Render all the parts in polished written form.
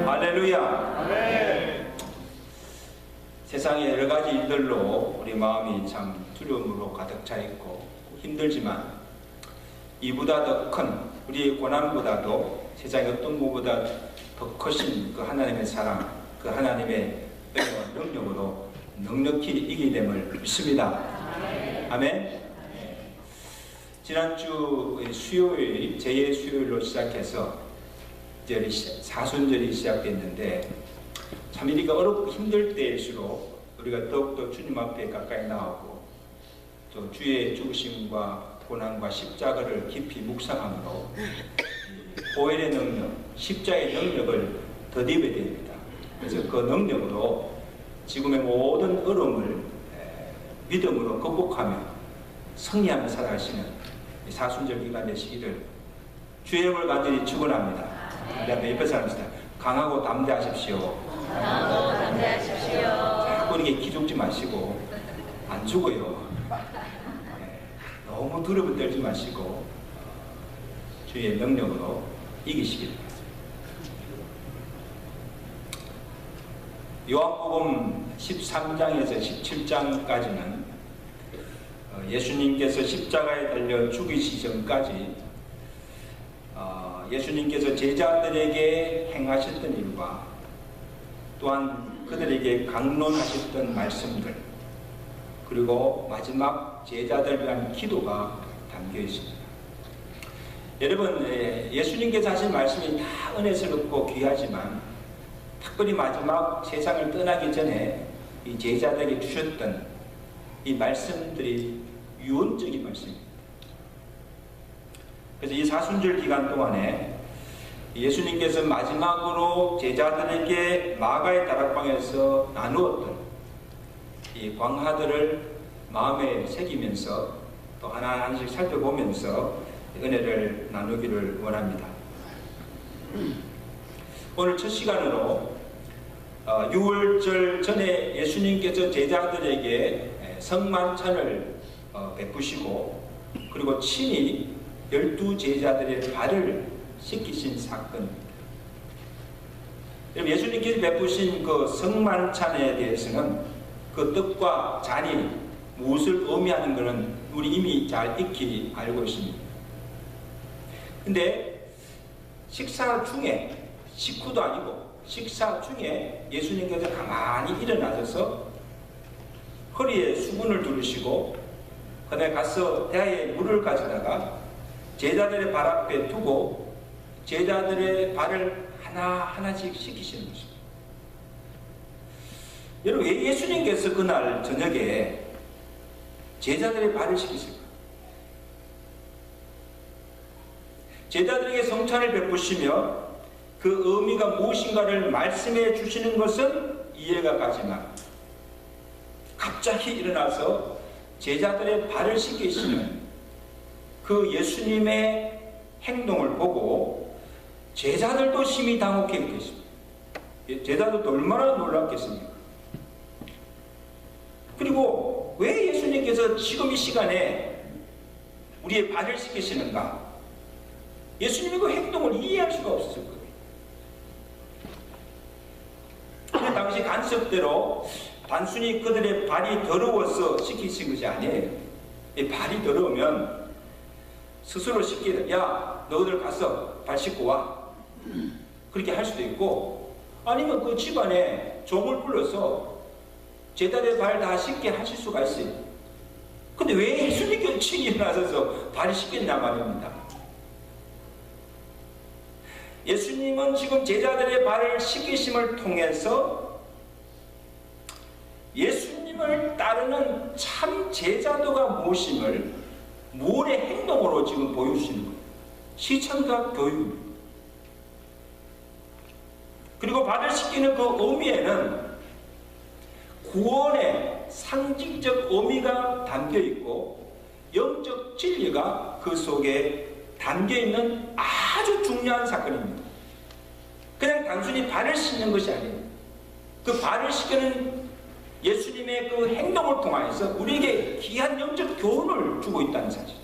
할렐루야. 아멘. 세상의 여러 가지 일들로 우리 마음이 참 두려움으로 가득 차 있고 힘들지만 이보다 더 큰 우리의 고난보다도 세상의 어떤 것보다 더 크신 그 하나님의 사랑, 그 하나님의 은혜와 능력으로 넉넉히 이기게 됨을 믿습니다. 아멘. 지난주 수요일, 제2의 수요일로 시작해서 이제 사순절이 시작됐는데 참 우리가 어렵고 힘들 때일수록 우리가 더욱더 주님 앞에 가까이 나오고 또 주의 죽으심과 고난과 십자가를 깊이 묵상함으로 보혈의 능력, 십자가의 능력을 덧입어야 됩니다. 그래서 그 능력으로 지금의 모든 어려움을 믿음으로 극복하며 승리하며 살아가시는 사순절 기간 되시기를 주의 이름을 간절히 축원합니다. 그다음에 옆에 사람입니다. 강하고 담대하십시오. 강하고 담대하십시오. 자꾸 이렇게 기죽지 마시고 안 죽어요. 너무 두려움 떨지 마시고 주의 능력으로 이기시길 바랍니다. 요한복음 13장에서 17장까지는 예수님께서 십자가에 달려 죽이시기 전까지 예수님께서 제자들에게 행하셨던 일과 또한 그들에게 강론하셨던 말씀들 그리고 마지막 제자들을 위한 기도가 담겨 있습니다. 여러분, 예수님께서 하신 말씀이 다 은혜스럽고 귀하지만 특별히 마지막 세상을 떠나기 전에 이 제자들에게 주셨던 이 말씀들이 유언적인 말씀입니다. 그래서 이 사순절 기간 동안에 예수님께서 마지막으로 제자들에게 마가의 다락방에서 나누었던 이 광화들을 마음에 새기면서 또 하나하나씩 살펴보면서 은혜를 나누기를 원합니다. 오늘 첫 시간으로 6월절 전에 예수님께서 제자들에게 성만찬을 베푸시고 그리고 친히 12제자들의 발을 씻기신 사건입니다. 예수님께서 베푸신 그 성만찬에 대해서는 그 뜻과 잔이 무엇을 의미하는 것은 우리 이미 잘 익히 알고 있습니다. 근데 식사 중에, 식후도 아니고 식사 중에 예수님께서 가만히 일어나셔서 허리에 수건을 두르시고 그다음에 가서 대야에 물을 가져다가 제자들의 발 앞에 두고 제자들의 발을 하나하나씩 씻기시는 것입니다. 여러분, 왜 예수님께서 그날 저녁에 제자들의 발을 씻기실까? 제자들에게 성찬을 베푸시며 그 의미가 무엇인가를 말씀해 주시는 것은 이해가 가지만 갑자기 일어나서 제자들의 발을 씻기시는 그 예수님의 행동을 보고 제자들도 심히 당혹했겠습니다. 제자들도 얼마나 놀랐겠습니까? 그리고 왜 예수님께서 지금 이 시간에 우리의 발을 씻기시는가? 예수님의 그 행동을 이해할 수가 없었을 거예요. 그 당시 간섭대로 단순히 그들의 발이 더러워서 씻기신 것이 아니에요. 이 발이 더러우면 스스로 씻기다. 야, 너희들 가서 발 씻고 와. 그렇게 할 수도 있고, 아니면 그 집안에 종을 불러서 제자들의 발 다 씻게 하실 수가 있어요. 근데 왜 예수님께서 친히 일어나셔서 발을 씻겠냐 말입니다. 예수님은 지금 제자들의 발을 씻기심을 통해서 예수님을 따르는 참 제자도가 무엇임을 무언의 행동으로 지금 보여주시는 거예요. 시청각 교육입니다. 그리고 발을 씻기는 그 의미에는 구원의 상징적 의미가 담겨 있고 영적 진리가 그 속에 담겨 있는 아주 중요한 사건입니다. 그냥 단순히 발을 씻는 것이 아니에요. 그 발을 씻기는 예수님의 그 행동을 통해서 우리에게 귀한 영적 교훈을 주고 있다는 사실.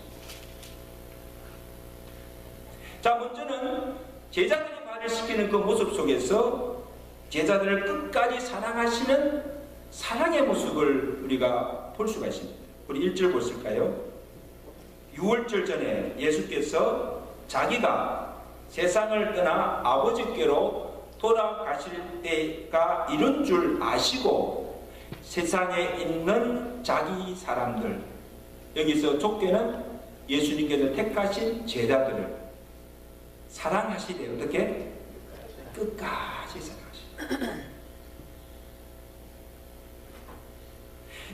자, 먼저는 제자들의 발을 발을 씻기는 그 모습 속에서 제자들을 끝까지 사랑하시는 사랑의 모습을 우리가 볼 수가 있습니다. 우리 1절 보실까요? 6월절 전에 예수께서 자기가 세상을 떠나 아버지께로 돌아가실 때가 이런 줄 아시고 세상에 있는 자기 사람들, 여기서 족계는 예수님께서 택하신 제자들을 사랑하시되 어떻게? 끝까지 사랑하시되.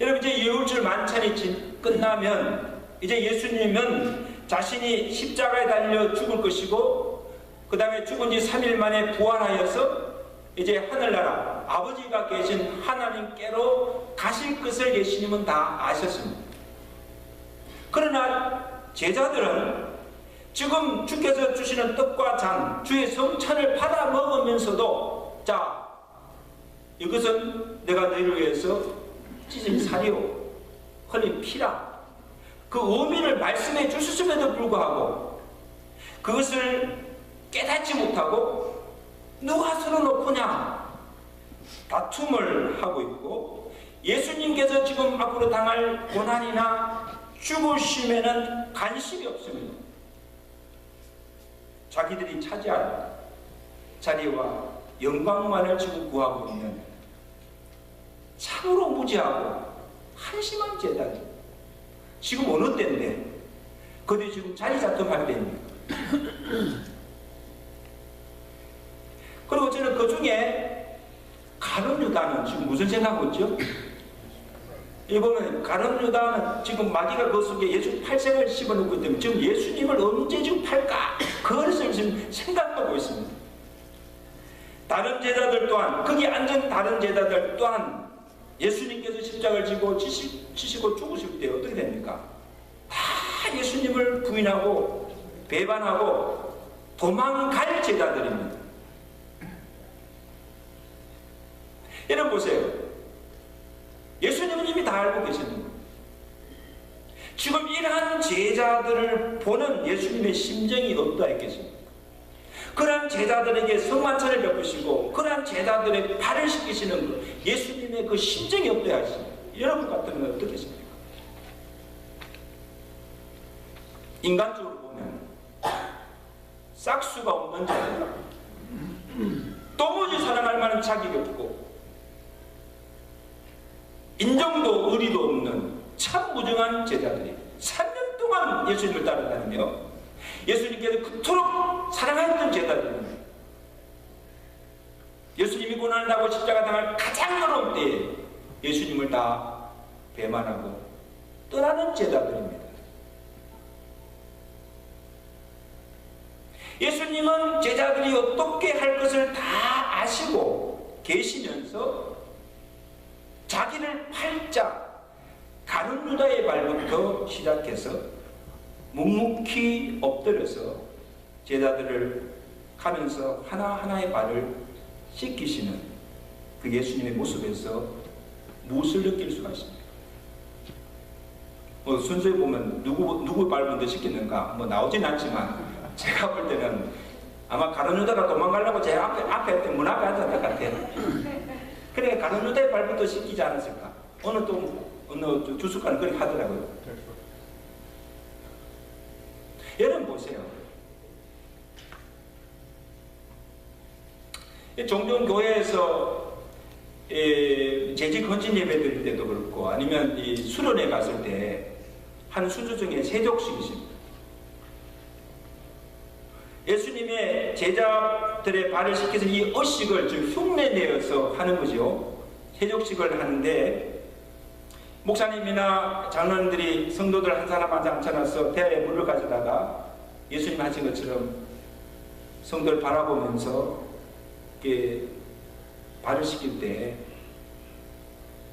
여러분 이제 예울절 만찬이 끝나면 이제 예수님은 자신이 십자가에 달려 죽을 것이고 그 다음에 죽은 지 3일 만에 부활하여서 이제 하늘나라 아버지가 계신 하나님께로 가실 것을 예수님은 다 아셨습니다. 그러나 제자들은 지금 주께서 주시는 떡과 잔, 주의 성찬을 받아 먹으면서도 자, 이것은 내가 너희를 위해서 찢은 살이요 흘린 피라, 그 의미를 말씀해 주셨음에도 불구하고 그것을 깨닫지 못하고 누가 서러놓고냐 다툼을 하고 있고, 예수님께서 지금 앞으로 당할 고난이나 죽으심에는 관심이 없습니다. 자기들이 차지할 자리와 영광만을 지금 구하고 있는 참으로 무지하고 한심한 제자들. 지금 어느 때인데 그들이 지금 자리 잡동할 때입니까? 그리고 저는 그 중에 가룟 유다는 지금 무슨 생각하고 있죠? 이 보면 가룟 유다는 지금 마귀가 그 속에 예수 팔색을 씹어놓고 있기 때문에 지금 예수님을 언제 지금 팔까? 그것을 지금 생각하고 있습니다. 다른 제자들 또한, 거기 앉은 다른 제자들 또한 예수님께서 십자가를 지고 치시고 죽으실 때 어떻게 됩니까? 다 예수님을 부인하고 배반하고 도망갈 제자들입니다. 여러분 보세요. 예수님은 이미 다 알고 계십니다. 지금 이러한 제자들을 보는 예수님의 심정이 어떠했겠습니까? 그러한 제자들에게 성만찬을 베푸시고 그러한 제자들의 발을 씻기시는 그 예수님의 그 심정이 어떠하십니까? 여러분 같으면 어떻겠습니까? 인간적으로 보면 싹수가 없는 자들, 도무지 사랑할 만한 자격이 없고 인정도 의리도 없는 참 무정한 제자들이 3년 동안 예수님을 따라다니며 예수님께서 그토록 사랑했던 제자들입니다. 예수님이 고난을 하고 십자가 당할 가장 어려운 때에 예수님을 다 배반하고 떠나는 제자들입니다. 예수님은 제자들이 어떻게 할 것을 다 아시고 계시면서 자기를 팔자 가룟 유다의 발부터 시작해서 묵묵히 엎드려서 제자들을 가면서 하나하나의 발을 씻기시는 그 예수님의 모습에서 무엇을 느낄 수가 있습니까? 순서에 보면 누구 발 먼저 씻기는가 나오진 않지만 제가 볼 때는 아마 가룟 유다가 도망가려고 제 앞에 문 앞에 앉았을 것 같아요. 그러니까 가룟 유다의 발부터 씻기지 않았을까? 어느 주석가는 그렇게 하더라고요. 여러분 보세요. 종종 교회에서 재직 헌신 예배 드릴 때도 그렇고 아니면 이 수련회 갔을 때 한 수주 중에 세족식이 있습니다. 예수님의 제자들의 발을 씻겨서 이 어식을 좀 흉내내어서 하는 거죠. 세족식을 하는데 목사님이나 장로님들이 성도들 한 사람 한 사람 앉혀놔서 대야에 물을 가져다가 예수님 하신 것처럼 성도를 바라보면서 이렇게 발을 씻길 때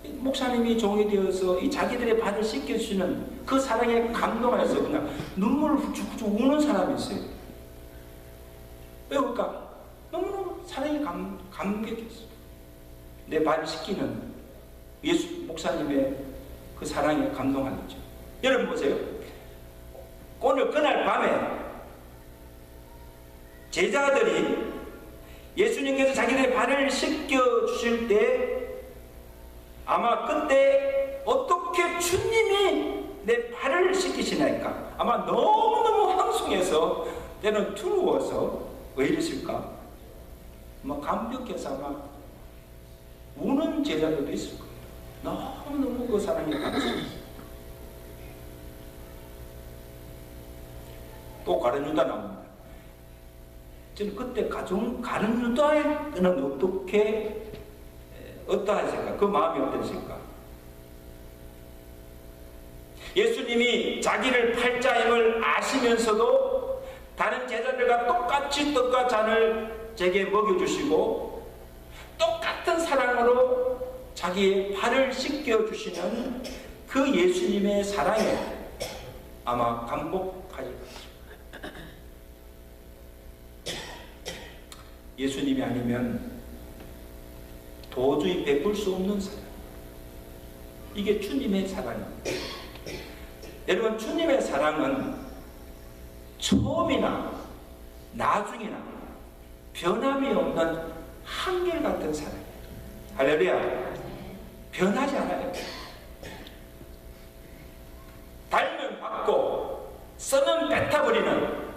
목사님이 종이 되어서 이 자기들의 발을 씻겨주시는 그 사랑에 감동해서 그냥 눈물을 훌쩍훌쩍 우는 사람이 있어요. 왜 그럴까? 너무너무 사랑에 감격했어요. 내 발을 씻기는 예수 목사님의 그 사랑에 감동한 거죠. 여러분 보세요. 오늘 그날 밤에 제자들이 예수님께서 자기들의 발을 씻겨 주실 때 아마 그때 어떻게 주님이 내 발을 씻기시나이까 아마 너무너무 황송해서 때는 두려워서 왜 이러실까? 아마 감격해서 아마 우는 제자들도 있을 거예요. 너무너무 그 사랑이 감사해요. 또 가룟 유다 나옵니다. 저는 그때 가룟 유다에는 어떠하실까? 그 마음이 어떠실까? 예수님이 자기를 팔자임을 아시면서도 다른 제자들과 똑같이 떡과 잔을 제게 먹여주시고 똑같은 사랑으로 자기의 발을 씻겨주시는 그 예수님의 사랑에 아마 감복하지 않습니다. 예수님이 아니면 도저히 베풀 수 없는 사랑. 이게 주님의 사랑입니다. 여러분, 주님의 사랑은 처음이나 나중이나 변함이 없는 한결같은 사랑이에요. 할렐루야. 변하지 않아요. 달면 받고 쓰면 뱉어버리는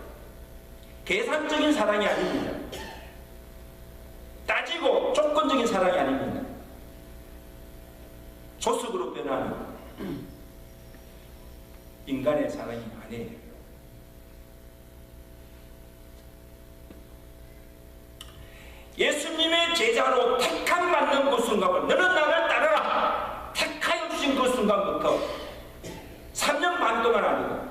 계산적인 사랑이 아닙니다. 따지고 조건적인 사랑이 아닙니다. 조숙으로 변하는 인간의 사랑이 아니에요. 예수님의 제자로 택함 받는 그 순간부터 너는 나를 따르라 택하여 주신 그 순간부터 3년 반 동안 아니고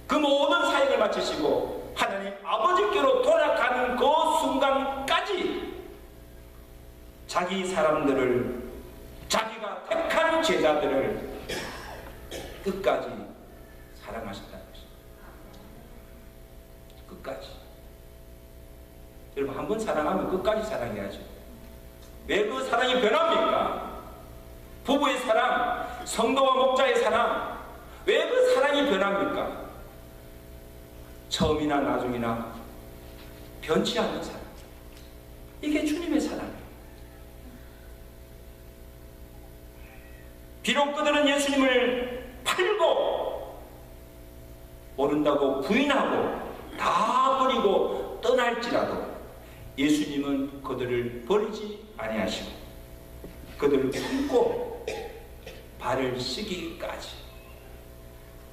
그 모든 사역을 마치시고 하나님 아버지께로 돌아가는 그 순간까지 자기 사람들을 자기가 택한 제자들을 끝까지 사랑하셨다는 것입니다. 끝까지. 여러분, 한 번 사랑하면 끝까지 사랑해야죠. 왜 그 사랑이 변합니까? 부부의 사랑, 성도와 목자의 사랑, 왜 그 사랑이 변합니까? 처음이나 나중이나 변치 않는 사랑. 이게 주님의 사랑이에요. 비록 그들은 예수님을 팔고 모른다고 부인하고 다 버리고 떠날지라도 예수님은 그들을 버리지 아니하시고 그들을 품고 발을 씻기까지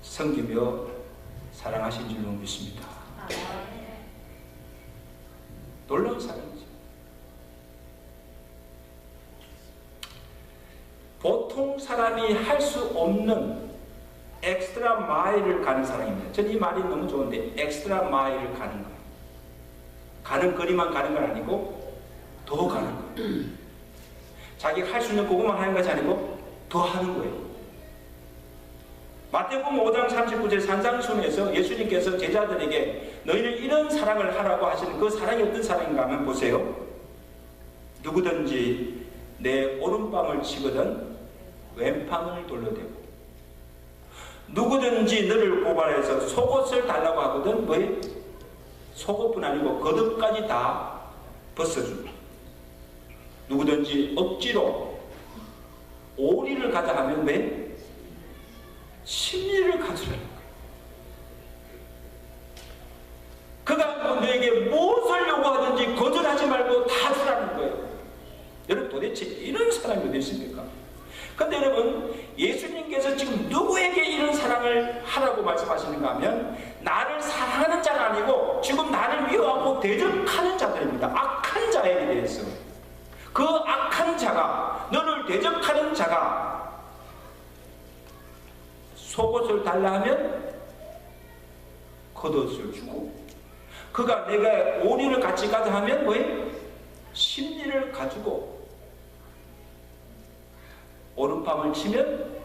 섬기며 사랑하신 줄로 믿습니다. 놀라운 사랑이죠. 보통 사람이 할 수 없는 엑스트라 마일을 가는 사랑입니다. 저는 이 말이 너무 좋은데 엑스트라 마일을 가는 거예요. 가는 거리만 가는 건 아니고 더 가는 거예요. 자기가 할 수 있는 그것만 하는 것이 아니고 더 하는 거예요. 마태복음 5장 39절 산상순에서 예수님께서 제자들에게 너희는 이런 사랑을 하라고 하시는 그 사랑이 어떤 사랑인가 하면 보세요. 누구든지 내 오른밤을 치거든 왼밤을 돌려대고 누구든지 너를 고발해서 속옷을 달라고 하거든 왜? 속옷뿐 아니고 겉옷까지 다 벗어주고 누구든지 억지로 오리를 가자 하면 왜? 심리를 가지라는 거예요. 그가 너에게 무엇을 요구하든지 거절하지 말고 다 주라는 거예요. 여러분, 도대체 이런 사람이 어디 있습니까? 근데 여러분, 예수님께서 지금 누구에게 이런 사랑을 하라고 말씀하시는가 하면 나를 사랑하는 자가 아니고 지금 나를 미워하고 대적하는 자들입니다. 악한 자에게 대해서. 그 악한 자가, 너를 대적하는 자가 속옷을 달라 하면 겉옷을 주고 그가 내가 오리를 같이 가자 하면 왜? 심리를 가지고 오른밤을 치면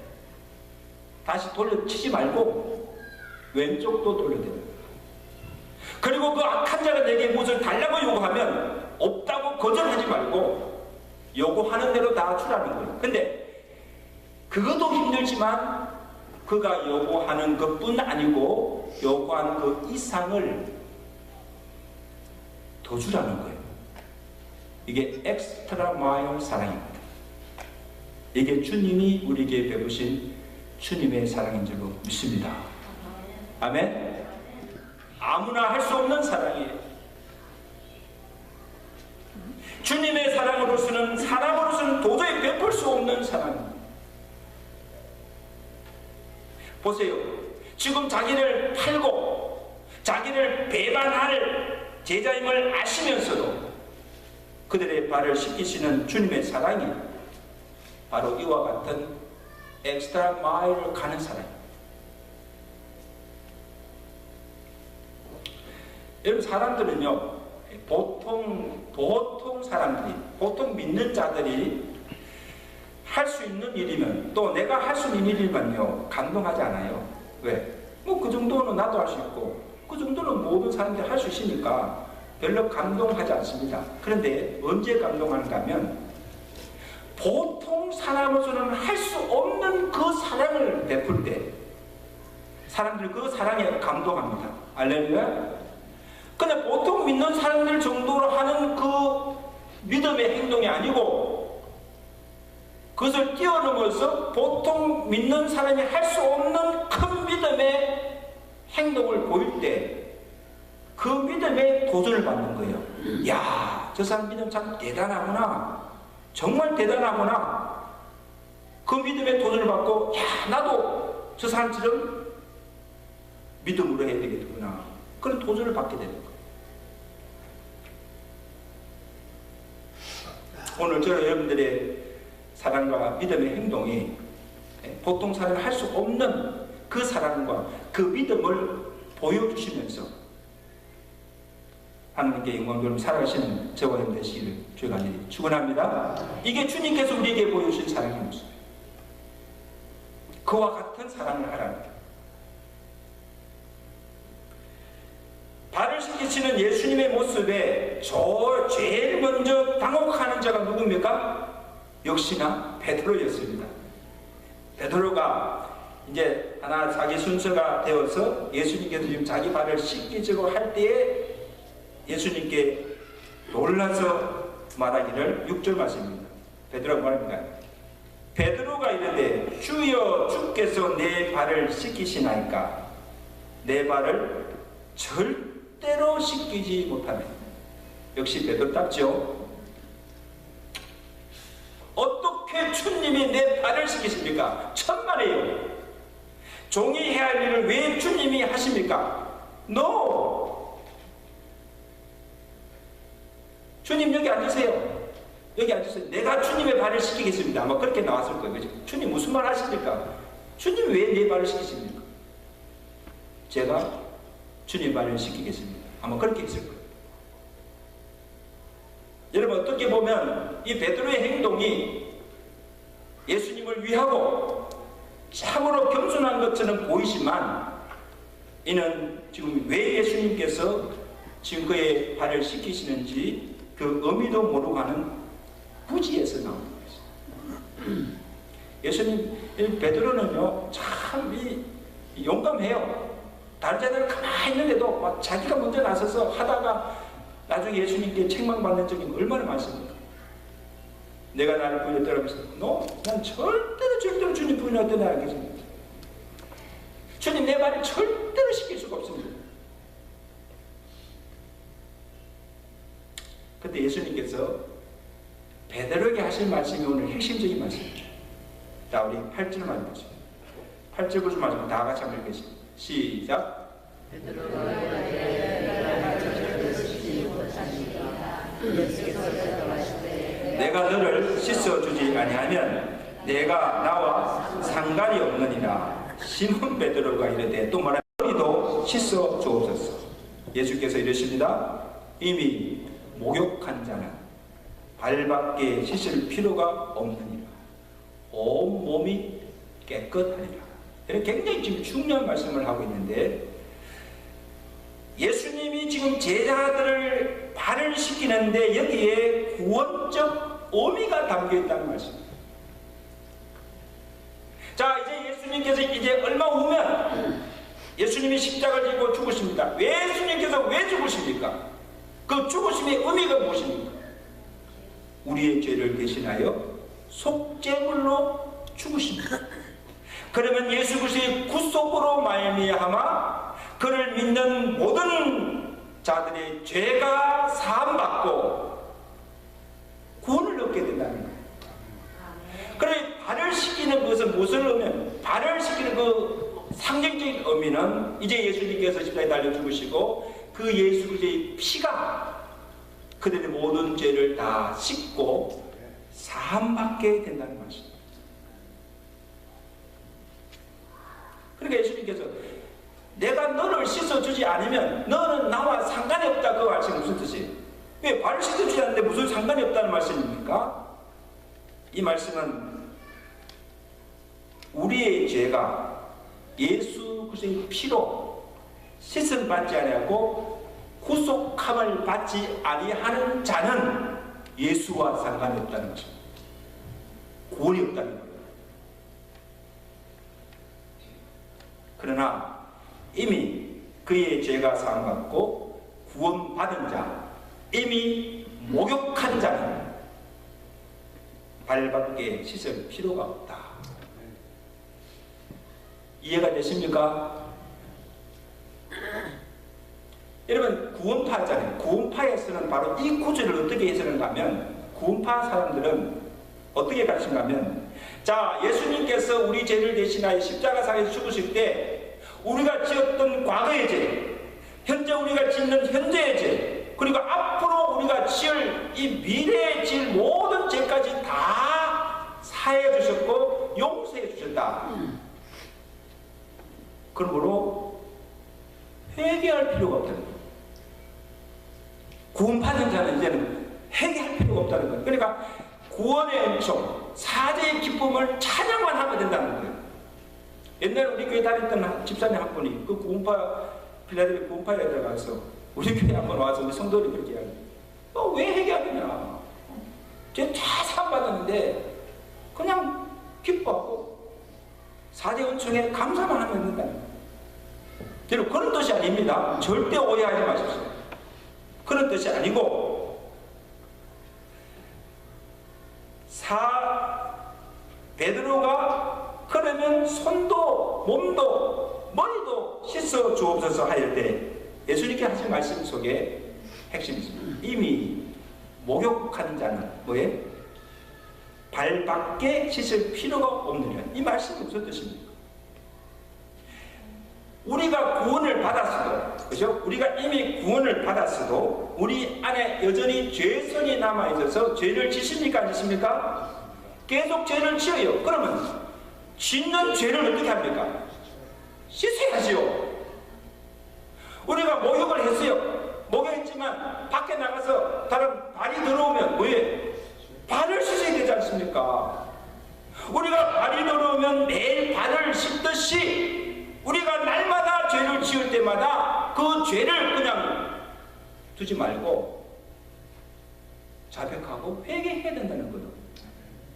다시 돌려치지 말고 왼쪽도 돌려대는 그리고 그 악한 자가 내게 무엇을 달라고 요구하면 없다고 거절하지 말고 요구하는 대로 다 주라는 거예요. 근데 그것도 힘들지만 그가 요구하는 것뿐 아니고 요구하는 그 이상을 더 주라는 거예요. 이게 엑스트라 마일 사랑입니다. 이게 주님이 우리에게 베푸신 주님의 사랑인 줄로 믿습니다. 아멘. 아무나 할 수 없는 사랑이에요. 주님의 사랑으로서는 사람으로서는 도저히 베풀 수 없는 사랑입니다. 보세요. 지금 자기를 팔고 자기를 배반할 제자임을 아시면서도 그들의 발을 씻기시는 주님의 사랑이 바로 이와 같은 엑스트라 마일을 가는 사랑입니다. 여러분, 사람들은요, 보통 사람들이, 보통 믿는 자들이 할 수 있는 일이면, 또 내가 할 수 있는 일이면요, 감동하지 않아요. 왜? 뭐 그 정도는 나도 할 수 있고, 그 정도는 모든 사람들이 할 수 있으니까 별로 감동하지 않습니다. 그런데 언제 감동하는가 하면, 보통 사람으로서는 할 수 없는 그 사랑을 베풀 때, 사람들이 그 사랑에 감동합니다. 알렐루야? 근데 보통 믿는 사람들 정도로 하는 그 믿음의 행동이 아니고, 그것을 뛰어넘어서 보통 믿는 사람이 할 수 없는 큰 믿음의 행동을 보일 때 그 믿음에 도전을 받는 거예요. 야, 저 사람 믿음 참 대단하구나. 정말 대단하구나. 그 믿음에 도전을 받고, 야, 나도 저 사람처럼 믿음으로 해야 되겠구나. 그런 도전을 받게 되는 거예요. 오늘 저는 여러분들의 사랑과 믿음의 행동이 보통 사람이 할 수 없는 그 사랑과 그 믿음을 보여주시면서 하나님께 영광 돌리며 살아가시는 저와 여러분 되시기를 주의 간절히 축원합니다. 이게 주님께서 우리에게 보여주신 사랑의 모습. 그와 같은 사랑을 하라는 거예요. 발을 씻기시는 예수님의 모습에 제일 먼저 당혹하는 자가 누굽니까? 역시나 베드로였습니다. 베드로가 이제 하나 자기 순서가 되어서 예수님께서 지금 자기 발을 씻기자고 할 때에 예수님께 놀라서 말하기를 6절 말씀입니다. 베드로가 말합니다. 베드로가 이르되 주여 주께서 내 발을 씻기시나이까? 내 발을 절대로 씻기지 못하네. 역시 베드로답죠. 어떻게 주님이 내 발을 씻기십니까? 천만에요. 종이 해야 할 일을 왜 주님이 하십니까? No. 주님 여기 앉으세요. 여기 앉으세요. 내가 주님의 발을 씻기겠습니다. 아마 그렇게 나왔을 거예요. 주님 무슨 말 하십니까? 주님 왜 내 발을 씻기십니까? 제가 주님 발을 씻기겠습니다. 아마 그렇게 했을 거예요. 여러분, 어떻게 보면 이 베드로의 행동이 예수님을 위하고 참으로 겸손한 것처럼 보이지만, 이는 지금 왜 예수님께서 지금 그의 발을 씻기시는지 그 의미도 모르고 하는 부지에서 나오는 것입니다. 예수님, 베드로는요 참 용감해요. 다른 자들은 가만히 있는데도 막 자기가 먼저 나서서 하다가 나중에 예수님께 책망받는 적이 얼마나 많습니까? 내가 나를 부인했다고 하면서 난 절대로 주님 부인할 때 알겠습니다. 주님 내 발을 절대로 시킬 수가 없습니다. 그때 예수님께서 베드로에게 하신 말씀이 오늘 핵심적인 말씀입니다. 자, 우리 8절 말씀 보시죠. 8절 9절 말씀 다 같이 한번 읽겠습니다. 시작. 내가 너를 씻어주지 아니하면 내가 나와 상관이 없느니라. 시몬 베드로가 이르되 또 말하되 너희도 씻어 주옵소서. 예수께서 이르십니다. 이미 목욕한 자는 발밖에 씻을 필요가 없느니라. 온 몸이 깨끗하리라. 이런 굉장히 지금 중요한 말씀을 하고 있는데, 예수님이 지금 제자들을 발을 씻기는데 여기에 구원적 의미가 담겨있다는 말씀입니다. 자, 이제 예수님께서 이제 얼마 후면 예수님이 십자가를 지고 죽으십니다. 왜 예수님께서 왜 죽으십니까? 그 죽으심의 의미가 무엇입니까? 우리의 죄를 대신하여 속죄물로 죽으십니다. 그러면 예수 그리스도의 구속으로 말미암아 그를 믿는 모든 자들의 죄가 사함받고 구원을 얻게 된다는 거예요. 그래 발을 씻기는 것은 무엇을 의미하면, 발을 씻기는 그 상징적인 의미는 이제 예수님께서 십자가에 달려 죽으시고 그 예수 그리스도의 피가 그들의 모든 죄를 다 씻고 사함받게 된다는 것입니다. 그러니까 예수님께서 내가 너를 씻어주지 않으면 너는 나와 상관이 없다, 그 말씀이 무슨 뜻이에요? 왜 발을 씻어주지 않는데 무슨 상관이 없다는 말씀입니까? 이 말씀은 우리의 죄가 예수 그리스도의 피로 씻음 받지 아니하고 구속함을 받지 아니하는 자는 예수와 상관이 없다는 것입니다. 구원이 없다는 거예요. 그러나 이미 그의 죄가 사함받고 구원받은 자, 이미 목욕한 자는 발밖에 씻을 필요가 없다. 이해가 되십니까? 여러분, 구원파잖아요. 구원파에서는 바로 이 구절을 어떻게 해석하는가 하면, 구원파 사람들은 어떻게 가르치는가 하면, 자, 예수님께서 우리 죄를 대신하여 십자가상에서 죽으실 때 우리가 지었던 과거의 죄, 현재 우리가 짓는 현재의 죄, 그리고 앞으로 우리가 지을 이 미래에 지을 모든 죄까지 다 사해 주셨고 용서해 주셨다. 그러므로 회개할 필요가 없다는 거예요. 구원받은 자는 이제는 회개할 필요가 없다는 거예요. 그러니까 구원의 은총, 사죄의 기쁨을 찬양만 하면 된다는 거예요. 옛날에 우리 교회 다녔던 집사님 한 분이 그 구원파, 필라델피아 구원파에 들어가서 우리 교회 한 번 와서 우리 성도들이 그렇게 이야기해요. 너 왜 회개하느냐? 쟤 다 사함받았는데 그냥 기뻐하고 사죄 은총에 감사만 하면 된다는 거예요. 여러분, 그런 뜻이 아닙니다. 절대 오해하지 마십시오. 그런 뜻이 아니고, 베드로가 그러면 손도 몸도 머리도 씻어 주옵소서 하일 때 예수님께 하신 말씀 속에 핵심이 있습니다. 이미 목욕한 자는 뭐예요? 발밖에 씻을 필요가 없느냐. 이 말씀이 무슨 뜻입니까? 우리가 구원을 받았어도, 그죠? 우리가 이미 구원을 받았어도 우리 안에 여전히 죄성이 남아있어서 죄를 지십니까? 안 지십니까? 계속 죄를 지어요. 그러면 짓는 죄를 어떻게 합니까? 씻어야지요. 우리가 목욕을 했어요. 목욕했지만 밖에 나가서 다른 발이 들어오면 뭐예요? 발을 씻어야 되지 않습니까? 우리가 발이 들어오면 매일 발을 씻듯이 우리가 날마다 죄를 지을 때마다 그 죄를 그냥 두지 말고 자백하고 회개해야 된다는 거예요.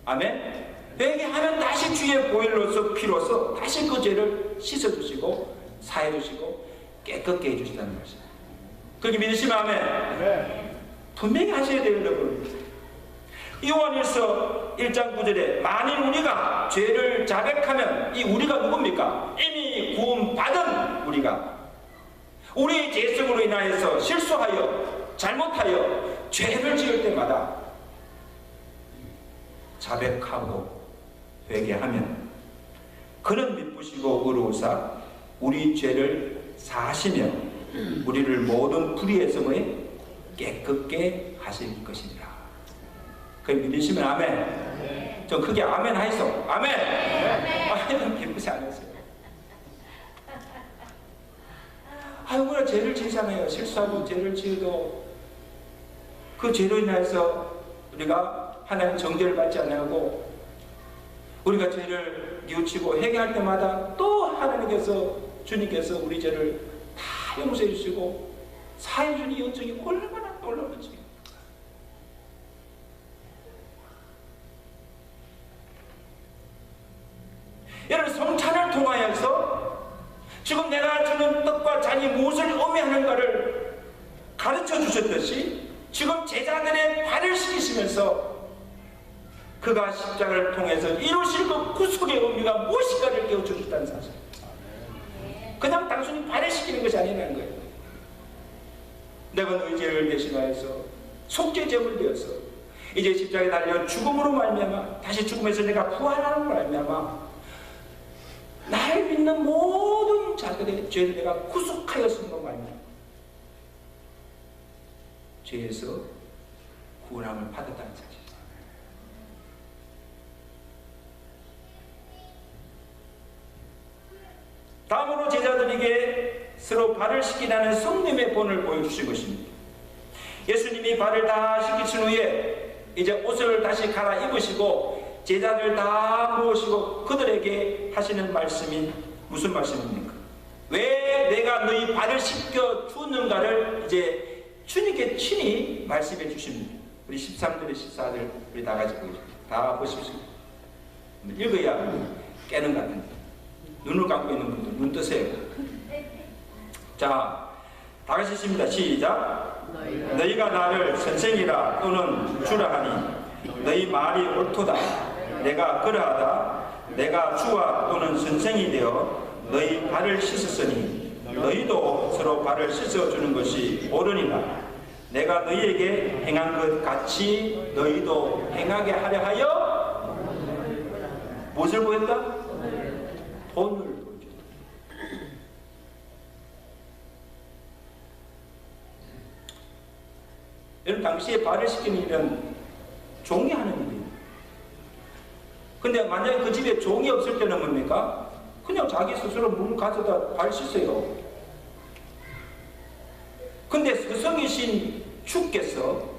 아멘? 회개하면 다시 주의 보혈로서 피로서 다시 그 죄를 씻어주시고 사해주시고 깨끗게 해주신다는 말씀. 그렇게 믿으시면 아멘? 네. 분명히 하셔야 돼요, 여러분. 요한일서 1장 9절에 만일 우리가 죄를 자백하면, 이 우리가 누굽니까? 이미 구원받은 우리가 우리의 죄성으로 인하여서 실수하여 잘못하여 죄를 지을 때마다 자백하고 회개하면 그는 미쁘시고 의로우사 우리 죄를 사하시며 우리를 모든 불의에서 깨끗게 하실 것이니라. 그 믿으시면 아멘. 좀 크게 아멘 하이소. 아멘. 아멘. 기쁘지 않으세요? 우리가 죄를 지잖아요. 실수하고 죄를 지어도 그 죄로 인해서 우리가 하나님 정죄를 받지 않고 우리가 죄를 뉘우치고 회개할 때마다 또 하나님께서, 주님께서 우리 죄를 다 용서해 주시고 사해 주니 연정이 얼마나 놀라운지. 여러분, 성찬을 통하여서 지금 내가 주는 떡과 잔이 무엇을 의미하는가를 가르쳐 주셨듯이 지금 제자들의 발을 씻기시면서 그가 십자가를 통해서 이루실 그 구속의 의미가 무엇인가를 깨우쳐줬다는 사실. 그냥 단순히 발해시키는 것이 아니라는 거예요. 내가 너희 죄를 대신하여서 속죄제물 되어서 이제 십자가에 달려 죽음으로 말미암아 다시 죽음에서 내가 부활하는 걸 말미암아 나를 믿는 모든 자들의 죄를 내가 구속하였음으로 말미암아 죄에서 구원함을 받았다는 사실. 다음으로 제자들에게 서로 발을 씻기라는 성님의 본을 보여주신 것입니다. 예수님이 발을 다 씻기신 후에 이제 옷을 다시 갈아입으시고 제자들 다 모으시고 그들에게 하시는 말씀이 무슨 말씀입니까? 왜 내가 너희 발을 씻겨 주는가를 이제 주님께 친히 말씀해 주십니다. 우리 13절에 14절 우리 다 같이 보십시오. 다 보십시오. 읽어야 깨는 것 같은데 눈을 감고 있는 분들 눈 뜨세요. 자, 다 같이 읽습니다. 시작. 너희가 나를 선생이라 또는 주라 하니 너희 말이 옳도다. 내가 그러하다. 내가 주와 또는 선생이 되어 너희 발을 씻었으니 너희도 서로 발을 씻어주는 것이 옳으니라. 내가 너희에게 행한 것 같이 너희도 행하게 하려 하여 무엇을 보였다? 본을 보여줬다. 여러분 당시에 발을 씻기는 일은 종이 하는 일이에요. 근데 만약에 그 집에 종이 없을 때는 뭡니까? 그냥 자기 스스로 물을 가져다 발 씻어요. 근데 스승이신 주께서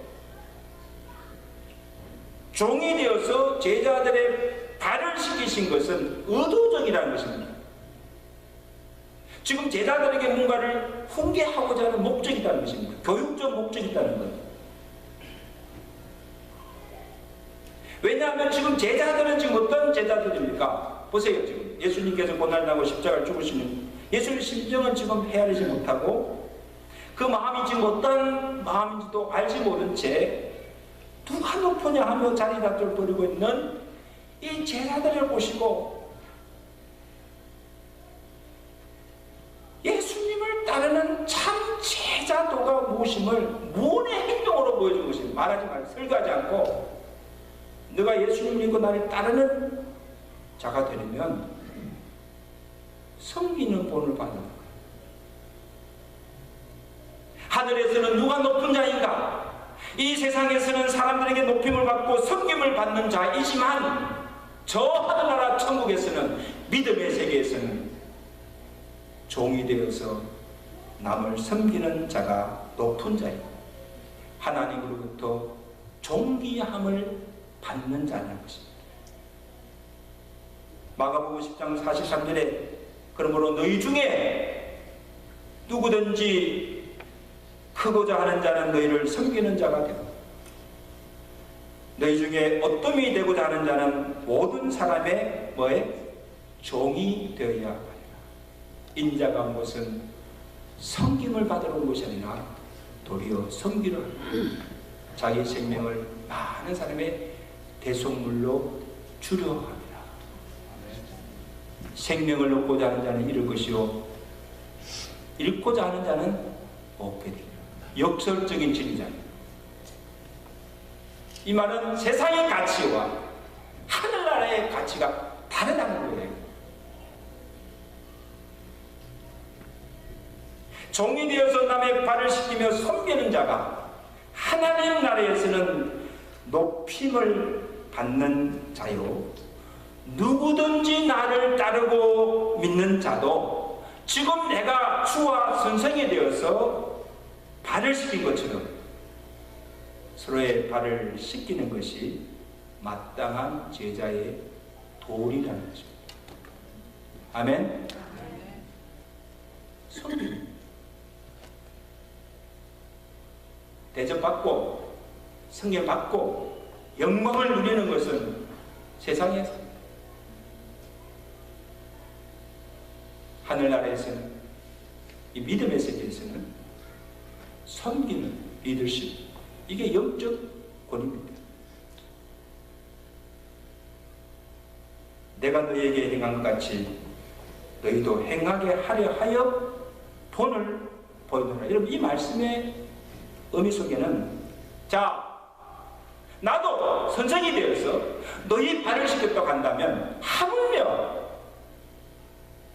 종이 되어서 제자들의 발을 씻기신 것은 의도적이라는 것입니다. 지금 제자들에게 뭔가를 훈계하고자 하는 목적이 있다는 것입니다. 교육적 목적이 있다는 거예요. 왜냐하면 지금 제자들은 지금 어떤 제자들입니까? 보세요. 지금 예수님께서 고난당하고 십자가를 죽으시는 예수님의 심정은 지금 헤아리지 못하고 그 마음이 지금 어떤 마음인지도 알지 모른 채 누가 높으냐 하며 자리 다툼을 벌이고 있는 이 제자들을 보시고 예수님을 따르는 참 제자도가 무엇임을 무언의 행동으로 보여준 것입니다. 말하지 말고 설교하지 않고 너가 예수님 믿고 나를 따르는 자가 되려면 섬기는 본을 받는 거예요. 하늘에서는 누가 높은 자인가? 이 세상에서는 사람들에게 높임을 받고 섬김을 받는 자이지만 저 하늘나라 천국에서는 믿음의 세계에서는 종이 되어서 남을 섬기는 자가 높은 자이고 하나님으로부터 존귀함을 받는 자라는 것입니다. 마가복음 10장 43절에 그러므로 너희 중에 누구든지 크고자 하는 자는 너희를 섬기는 자가 되고 너희 중에 어뜸이 되고자 하는 자는 모든 사람의 뭐에 종이 되어야 하리라. 인자가 온 것은 섬김을 받으러 온 것이 아니라 도리어 섬기러 자기 생명을 많은 사람의 대속물로 주려 합니다. 생명을 얻고자 하는 자는 잃을 것이요 잃고자 하는 자는 얻게 됩니다. 역설적인 진리잖아요. 이 말은 세상의 가치와 하늘나라의 가치가 다르다는 거예요. 종이 되어서 남의 발을 씻기며 섬기는 자가 하나님 나라에서는 높임을 받는 자요 누구든지 나를 따르고 믿는 자도 지금 내가 주와 선생이 되어서 발을 씻긴 것처럼 서로의 발을 씻기는 것이 마땅한 제자의 도리라는 것입니다. 아멘. 섬김. 대접받고 성경받고 영광을 누리는 것은 세상에서 하늘나라에서는 이 믿음의 세계에서는 섬기는 리더십 이게 영적 권위입니다. 내가 너희에게 행한 것 같이 너희도 행하게 하려 하여 본을 보이노라. 여러분, 이 말씀의 의미 속에는 자, 나도 선생이 되어서 너희 발을 씻겼다고 한다면 하물며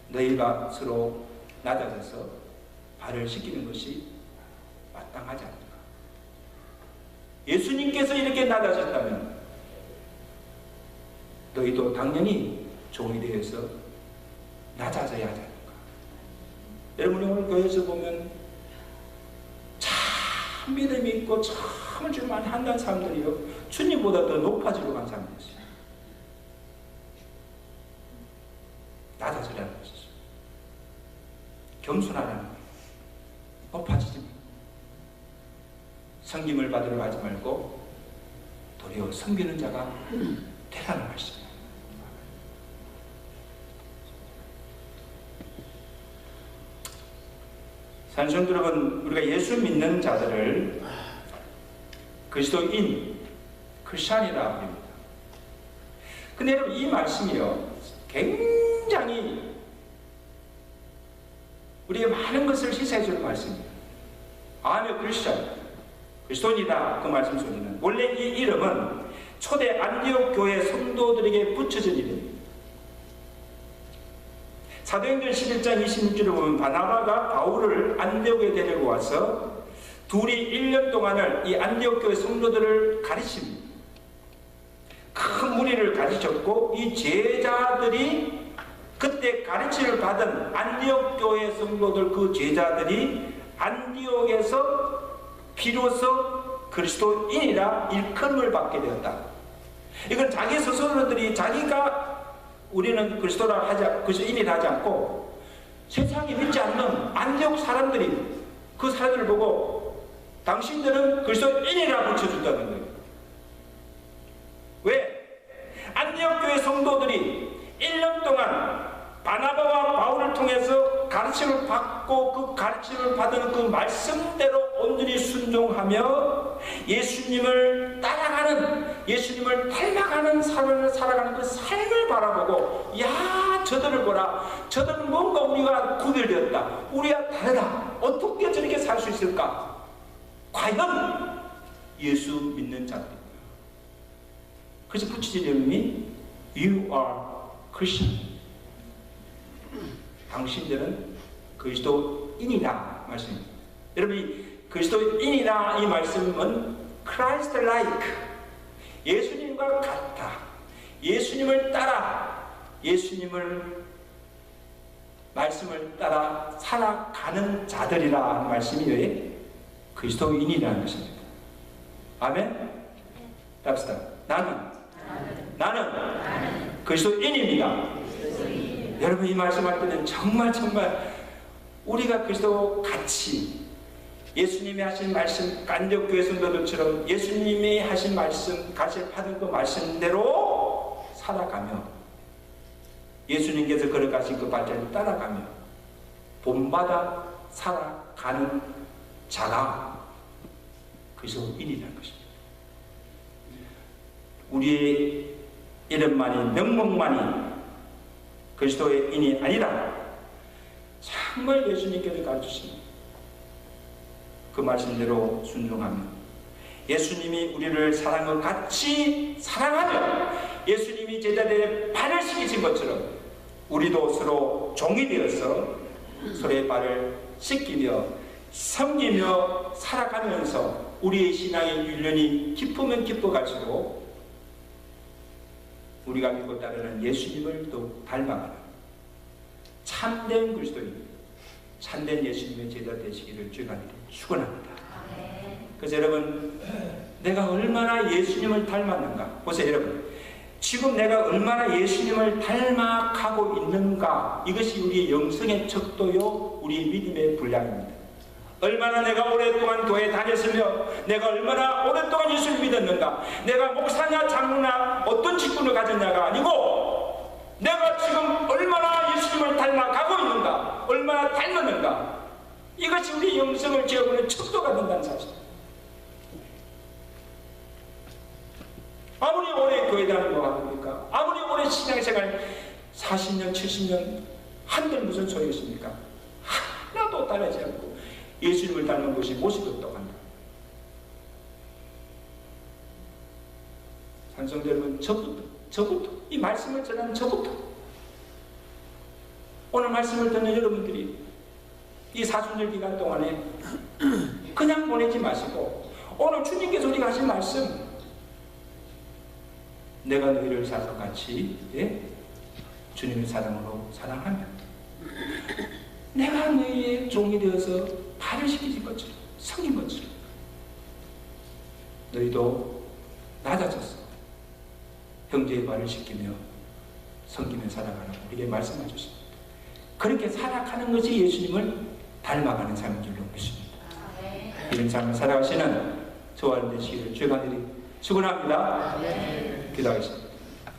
너희가 서로 낮아져서 발을 씻기는 것이 마땅하지 않을까. 예수님께서 이렇게 낮아졌다면 너희도 당연히 종이 되어서 낮아져야 하지 않을까. 여러분이 오늘 교회에서 보면 참 믿음이 있고 참을 줄만 한다는 사람들이요, 주님보다 더 높아지려고 하는 사람들이 있어요. 낮아지라는 것이죠. 겸손하라는 거예요. 높아지지 말고 섬김을 받으러 가지 말고 도리어 섬기는 자가 되라는 말씀이에요. 산성도 여러분, 우리가 예수 믿는 자들을 그리스도인, 크리스찬이라 부릅니다. 근데 여러분, 이 말씀이요, 굉장히 우리에게 많은 것을 시사해 주는 말씀입니다. 아메 크리스찬, 그리스도인이다, 그 말씀 속에는 원래 이 이름은 초대 안디옥 교회 성도들에게 붙여진 이름입니다. 사도행전 11장 26절에 보면 바나바가 바울을 안디옥에 데리고 와서 둘이 1년 동안을 이 안디옥 교회 성도들을 가르칩니다. 큰 무리를 가르쳤고 이 제자들이 그때 가르침을 받은 안디옥 교회 성도들, 그 제자들이 안디옥에서 비로소 그리스도인이라 일컬음을 받게 되었다. 이건 자기 스스로들이 자기가 우리는 그리스도라 그리스도인이라 하지 않고 세상이 믿지 않는 안디옥 사람들이 그 사람들을 보고 당신들은 그리스도인이라 붙여준다는 거예요. 왜? 안디옥 교회 성도들이 1년 동안 바나바와 바울을 통해서 가르침을 받고 그 가르침을 받은 그 말씀대로 온전히 순종하며 예수님을 따라가는, 예수님을 닮아가는 삶을 살아가는 그 삶을 바라보고, 야, 저들을 보라, 저들은 뭔가 우리가 구별되었다, 우리와 다르다, 어떻게 저렇게 살 수 있을까? 과연 예수 믿는 자들입니다. 그래서 붙여진 이름이 You are Christian. 당신들은 그리스도인이라 말씀입니다. 여러분, 이 그리스도인이라 이 말씀은 Christ-like, 예수님과 같다, 예수님을 따라, 예수님을 말씀을 따라 살아가는 자들이라 하는 말씀이 왜 그리스도인이라는 것입니다. 아멘? 답시다. 나는 그리스도인입니다. 여러분, 이 말씀할 때는 정말 우리가 그리스도 같이 예수님이 하신 말씀, 안디옥 교회 성도들처럼 예수님이 하신 말씀, 같이 받은 그 말씀대로 살아가며 예수님께서 걸어가신 그 발자를 따라가며 본받아 살아가는 자가 그리스도인이라는 것입니다. 우리의 이름만이, 명목만이 그리스도의 인이 아니라 정말 예수님께서 가르치신 그 말씀대로 순종하며 예수님이 우리를 사랑과 같이 사랑하며 예수님이 제자들의 발을 씻기신 것처럼 우리도 서로 종이 되어서 서로의 발을 씻기며 섬기며 살아가면서 우리의 신앙의 윤련이 깊으면 깊어갈수록 우리가 믿고 따르는 예수님을 또 닮아가는 참된 그리스도인, 참된 예수님의 제자 되시기를 주가 축원합니다. 그래서 여러분, 내가 얼마나 예수님을 닮았는가 보세요. 여러분, 지금 내가 얼마나 예수님을 닮아가고 있는가, 이것이 우리의 영성의 척도요, 우리의 믿음의 분량입니다. 얼마나 내가 오랫동안 교회에 다녔으며 내가 얼마나 오랫동안 예수를 믿었는가, 내가 목사냐 장로나 어떤 직분을 가졌냐가 아니고 내가 지금 얼마나 예수님을 닮아가고 있는가, 얼마나 닮았는가, 이것이 우리 영성을 지어보는 척도가 된다는 사실. 아무리 오래 교회 다니고 합니까? 아무리 오래 아무리 신앙생활 40년, 70년 한들 무슨 소용이십니까? 하나도 따르지 않고 예수님을 닮은 것이 무엇이 똑똑한가? 산성도 여러분, 저부터 이 말씀을 전하는 저부터 오늘 말씀을 듣는 여러분들이 이 사순절 기간 동안에 그냥 보내지 마시고 오늘 주님께서 우리가 하신 말씀, 내가 너희를 사랑같이 주님의 사랑으로 사랑하며 내가 너희의 종이 되어서 발을 시키신 것처럼 섬긴 것처럼 너희도 낮아져서 형제의 발을 시키며 섬기며 살아가라고 우리에게 말씀해 주십니다. 그렇게 살아가는 것이 예수님을 닮아가는 삶인 줄로 믿습니다. 이런 삶을 살아가시는 저와 여러분 되시기를 주의 간절히 축원합니다. 기도하겠습니다.